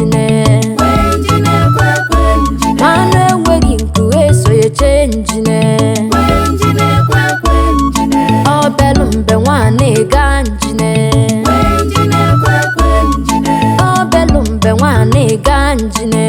njine. Manu enweghị nku eso eche njine. Obelu mbe nwane ga njine. Obelu mbe nwane ga njine.